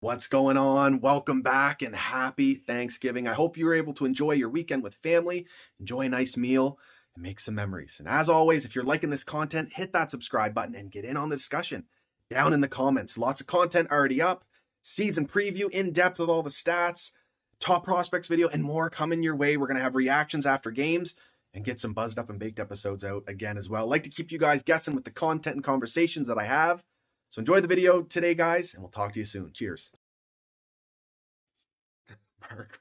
What's going on? Welcome back and happy Thanksgiving. I hope you were able to enjoy your weekend with family, enjoy a nice meal, and make some memories. And as always, if you're liking this content, hit that subscribe button and get in on the discussion down in the comments. Lots of content already up, season preview in depth with all the stats, top prospects video, and more coming your way. We're going to have reactions after games and get some buzzed up and baked episodes out again as well. I like to keep you guys guessing with the content and conversations that I have. So enjoy the video today, guys, and we'll talk to you soon. Cheers.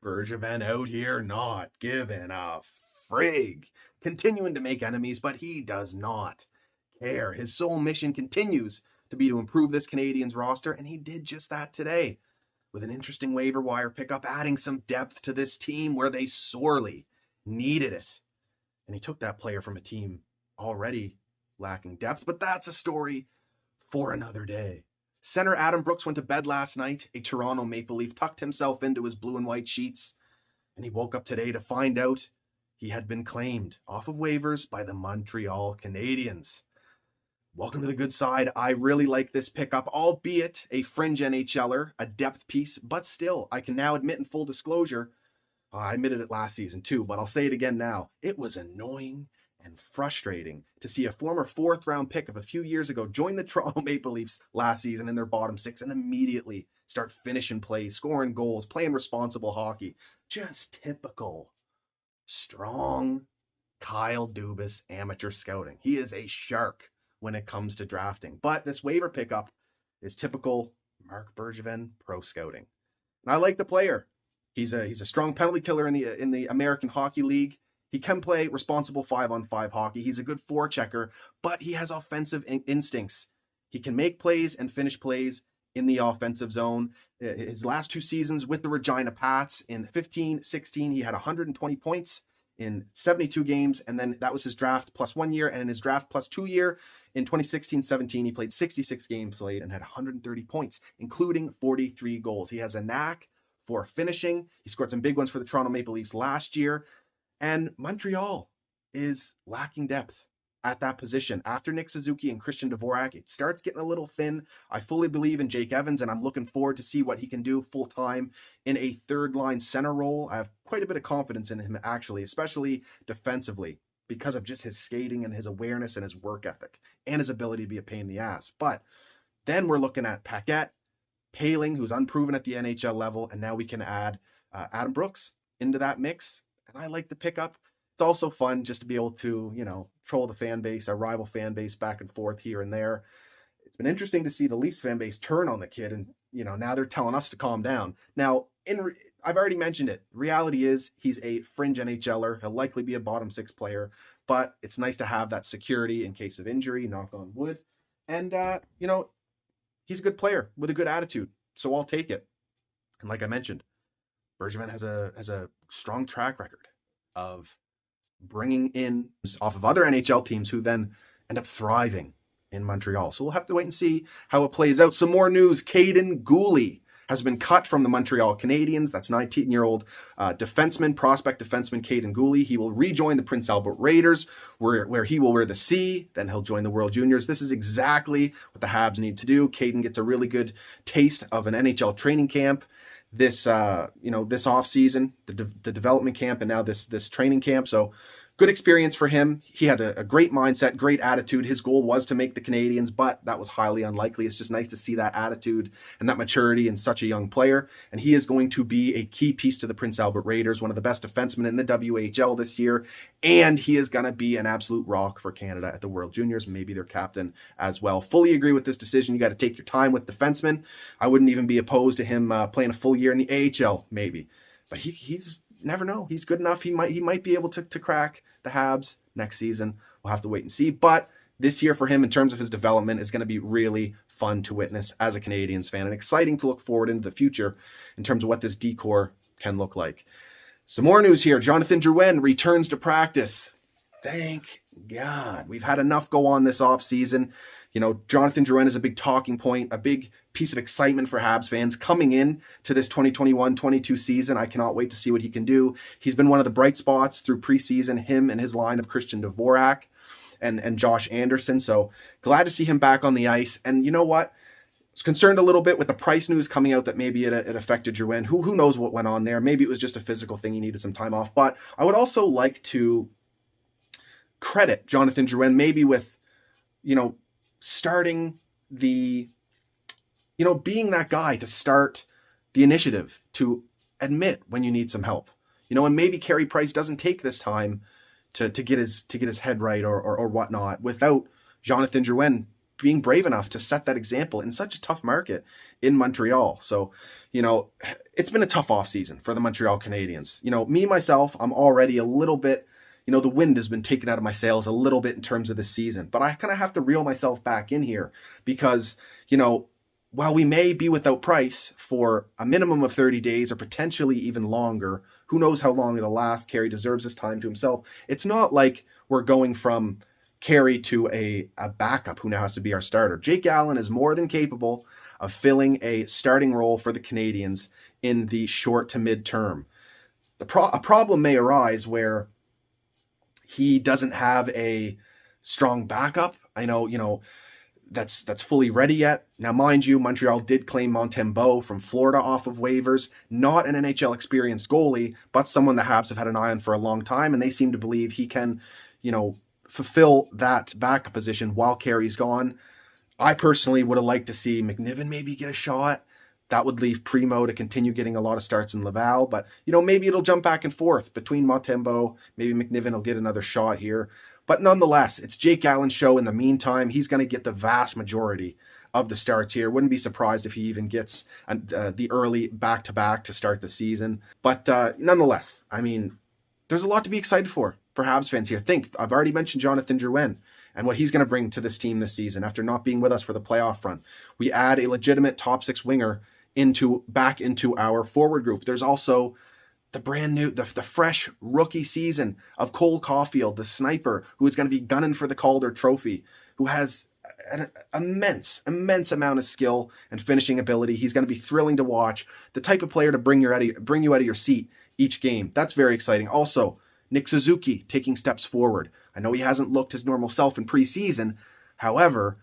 Bergevin out here not giving a frig. Continuing to make enemies, but he does not care. His sole mission continues to be to improve this Canadiens roster, and he did just that today with an interesting waiver wire pickup, adding some depth to this team where they sorely needed it. And he took that player from a team already lacking depth, but that's a story for another day. Center Adam Brooks went to bed last night, a Toronto Maple Leaf, tucked himself into his blue and white sheets, and he woke up today to find out he had been claimed off of waivers by the Montreal Canadiens. Welcome to the good side. I really like this pickup, albeit a fringe NHLer, a depth piece, but still, I can now admit in full disclosure, I admitted it last season too, but I'll say it again now. It was annoying and frustrating to see a former fourth-round pick of a few years ago join the Toronto Maple Leafs last season in their bottom six and immediately start finishing plays, scoring goals, playing responsible hockey. Just typical strong Kyle Dubas amateur scouting. He is a shark when it comes to drafting. But this waiver pickup is typical Marc Bergevin pro scouting. And I like the player. He's a strong penalty killer in the American Hockey League. He can play responsible 5-on-5 hockey. He's a good forechecker, but he has offensive instincts. He can make plays and finish plays in the offensive zone. His last two seasons with the Regina Pats, in 15-16, he had 120 points in 72 games, and then that was his draft plus 1 year, and in his draft plus 2 year, in 2016-17, he played 66 games played and had 130 points, including 43 goals. He has a knack for finishing. He scored some big ones for the Toronto Maple Leafs last year. And Montreal is lacking depth at that position. After Nick Suzuki and Christian Dvorak, it starts getting a little thin. I fully believe in Jake Evans, and I'm looking forward to see what he can do full-time in a third-line center role. I have quite a bit of confidence in him, actually, especially defensively, because of just his skating and his awareness and his work ethic and his ability to be a pain in the ass. But then we're looking at Paquette, Paling, who's unproven at the NHL level, and now we can add Adam Brooks into that mix. And I like the pickup. It's also fun just to be able to, troll the fan base, our rival fan base back and forth here and there. It's been interesting to see the Leafs fan base turn on the kid, and, now they're telling us to calm down. Now, I've already mentioned it. Reality is he's a fringe NHLer. He'll likely be a bottom six player, but it's nice to have that security in case of injury, knock on wood. And, he's a good player with a good attitude, so I'll take it. And like I mentioned, Bergevin has a strong track record of bringing in off of other NHL teams who then end up thriving in Montreal. So we'll have to wait and see how it plays out. Some more news. Kaden Guhle has been cut from the Montreal Canadiens. That's 19-year-old prospect defenseman Kaiden Guhle. He will rejoin the Prince Albert Raiders, where he will wear the C. Then he'll join the World Juniors. This is exactly what the Habs need to do. Kaiden gets a really good taste of an NHL training camp this off season, the development camp, and now this training camp. So good experience for him. He had a great mindset, great attitude. His goal was to make the Canadiens, but that was highly unlikely. It's just nice to see that attitude and that maturity in such a young player. And he is going to be a key piece to the Prince Albert Raiders, one of the best defensemen in the WHL this year. And he is going to be an absolute rock for Canada at the World Juniors, maybe their captain as well. Fully agree with this decision. You got to take your time with defensemen. I wouldn't even be opposed to him playing a full year in the AHL, maybe. But he's never know. He's good enough. He might be able to crack the Habs next season. We'll have to wait and see. But this year for him, in terms of his development, is going to be really fun to witness as a Canadiens fan, and exciting to look forward into the future in terms of what this decor can look like. Some more news here. Jonathan Drouin returns to practice. Thank God. We've had enough go on this offseason. Jonathan Drouin is a big talking point, a big piece of excitement for Habs fans coming in to this 2021-22 season. I cannot wait to see what he can do. He's been one of the bright spots through preseason, him and his line of Christian Dvorak and Josh Anderson. So glad to see him back on the ice. And you know what? was concerned a little bit with the price news coming out that maybe it affected Drouin. Who knows what went on there? Maybe it was just a physical thing. He needed some time off. But I would also like to credit Jonathan Drouin maybe with, starting the, being that guy to start the initiative to admit when you need some help. And maybe Carey Price doesn't take this time to get his head right or whatnot without Jonathan Drouin being brave enough to set that example in such a tough market in Montreal. So, it's been a tough offseason for the Montreal Canadiens. Me, myself, I'm already a little bit, the wind has been taken out of my sails a little bit in terms of this season. But I kind of have to reel myself back in here because, while we may be without Price for a minimum of 30 days or potentially even longer, who knows how long it'll last. Carey deserves his time to himself. It's not like we're going from Carey to a backup who now has to be our starter. Jake Allen is more than capable of filling a starting role for the Canadiens in the short to mid-term. A problem may arise where he doesn't have a strong backup. I know, that's fully ready yet. Now, mind you, Montreal did claim Montembeault from Florida off of waivers. Not an NHL experienced goalie, but someone the Habs have had an eye on for a long time, and they seem to believe he can, fulfill that backup position while Carey's gone. I personally would have liked to see McNiven maybe get a shot. That would leave Primo to continue getting a lot of starts in Laval, but maybe it'll jump back and forth between Montembeault. Maybe McNiven will get another shot here. But nonetheless, it's Jake Allen's show in the meantime. He's going to get the vast majority of the starts here. Wouldn't be surprised if he even gets the early back-to-back to start the season. But nonetheless, there's a lot to be excited for Habs fans here. I've already mentioned Jonathan Drouin and what he's going to bring to this team this season after not being with us for the playoff run. We add a legitimate top six winger back into our forward group. There's also the brand new, the fresh rookie season of Cole Caulfield, the sniper who is going to be gunning for the Calder Trophy, who has an immense amount of skill and finishing ability. He's going to be thrilling to watch. The type of player to bring you out of your seat each game. That's very exciting. Also, Nick Suzuki taking steps forward. I know he hasn't looked his normal self in preseason. However,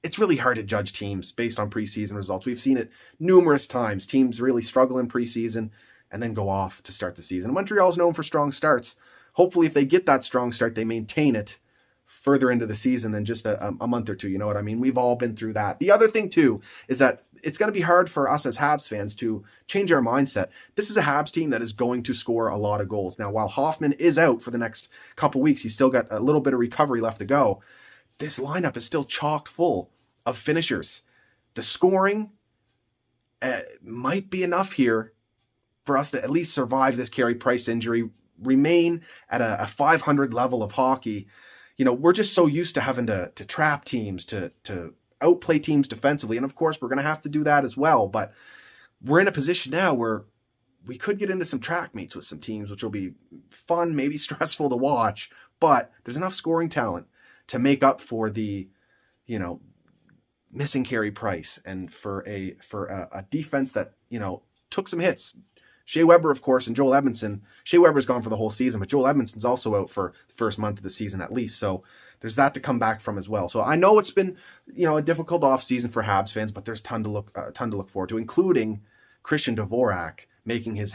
it's really hard to judge teams based on preseason results. We've seen it numerous times. Teams really struggle in preseason and then go off to start the season. Montreal's known for strong starts. Hopefully, if they get that strong start, they maintain it further into the season than just a month or two. You know what I mean? We've all been through that. The other thing, too, is that it's going to be hard for us as Habs fans to change our mindset. This is a Habs team that is going to score a lot of goals. Now, while Hoffman is out for the next couple weeks, he's still got a little bit of recovery left to go. This lineup is still chock full of finishers. The scoring might be enough here for us to at least survive this Carey Price injury, remain at a 500 level of hockey. We're just so used to having to trap teams, to outplay teams defensively. And of course, we're going to have to do that as well. But we're in a position now where we could get into some track meets with some teams, which will be fun, maybe stressful to watch. But there's enough scoring talent to make up for the, missing Carey Price and for a defense that, took some hits. Shea Weber, of course, and Joel Edmondson. Shea Weber's gone for the whole season, but Joel Edmondson's also out for the first month of the season at least. So there's that to come back from as well. So I know it's been, a difficult offseason for Habs fans, but there's a ton to look forward to, including Christian Dvorak making his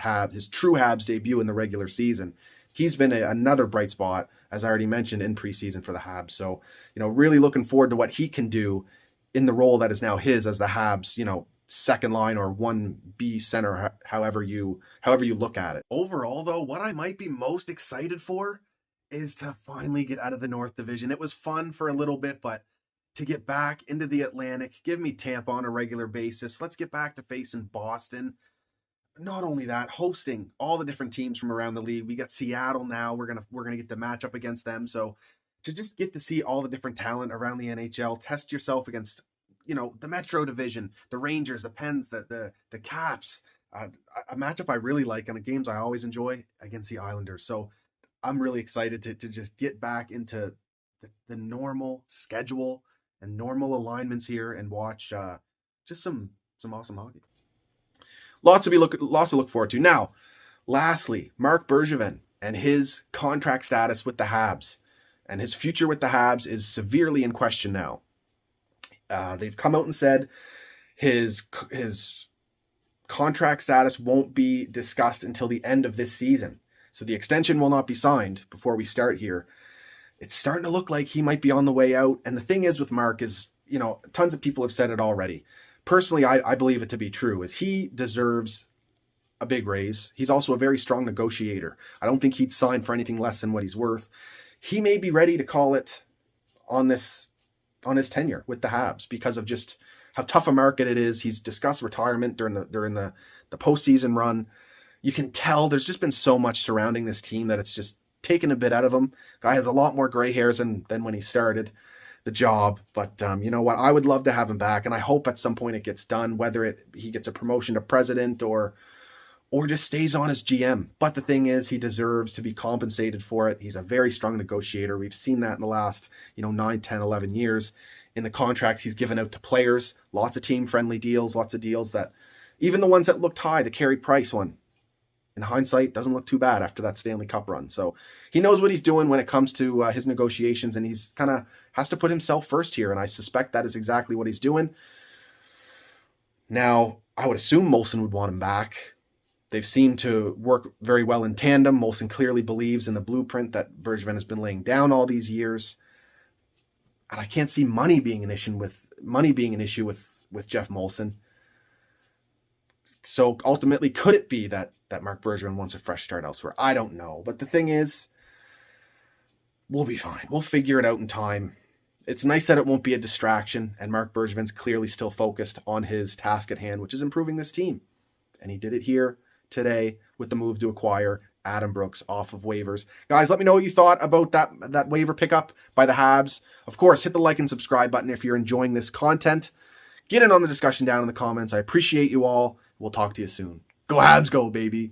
true Habs debut in the regular season. He's been another bright spot, as I already mentioned, in preseason for the Habs. So, really looking forward to what he can do in the role that is now his as the Habs, second line or 1B center, however you look at it. Overall, though, what I might be most excited for is to finally get out of the North Division. It was fun for a little bit, but to get back into the Atlantic, give me Tampa on a regular basis. Let's get back to facing Boston. Not only that, hosting all the different teams from around the league. We got Seattle now. We're gonna get the matchup against them. So to just get to see all the different talent around the NHL, test yourself against, the Metro Division, the Rangers, the Pens, the Caps, a matchup I really like and the games I always enjoy against the Islanders. So I'm really excited to just get back into the normal schedule and normal alignments here and watch just some awesome hockey. Lots to look forward to. Now, lastly, Marc Bergevin and his contract status with the Habs and his future with the Habs is severely in question now. They've come out and said his contract status won't be discussed until the end of this season. So the extension will not be signed before we start here. It's starting to look like he might be on the way out. And the thing is with Mark is, tons of people have said it already. Personally, I believe it to be true, is he deserves a big raise. He's also a very strong negotiator. I don't think he'd sign for anything less than what he's worth. He may be ready to call it on his tenure with the Habs because of just how tough a market it is. He's discussed retirement during the postseason run. You can tell there's just been so much surrounding this team that it's just taken a bit out of him. Guy has a lot more gray hairs than when he started the job. But you know what? I would love to have him back, and I hope at some point it gets done, whether he gets a promotion to president or just stays on as GM. But the thing is, he deserves to be compensated for it. He's a very strong negotiator. We've seen that in the last 9, 10, 11 years. In the contracts he's given out to players, lots of team-friendly deals, lots of deals that, even the ones that looked high, the Carey Price one, in hindsight, doesn't look too bad after that Stanley Cup run. So he knows what he's doing when it comes to his negotiations, and he's kind of has to put himself first here, and I suspect that is exactly what he's doing. Now, I would assume Molson would want him back. They've seemed to work very well in tandem. Molson clearly believes in the blueprint that Bergevin has been laying down all these years. And I can't see money being an issue with Jeff Molson. So ultimately, could it be that Marc Bergevin wants a fresh start elsewhere? I don't know. But the thing is, we'll be fine. We'll figure it out in time. It's nice that it won't be a distraction, and Marc Bergevin's clearly still focused on his task at hand, which is improving this team. And he did it here today with the move to acquire Adam Brooks off of waivers. Guys, let me know what you thought about that waiver pickup by the Habs. Of course, hit the like and subscribe button if you're enjoying this content. Get in on the discussion down in the comments. I appreciate you all. We'll talk to you soon. Go Habs, go, baby.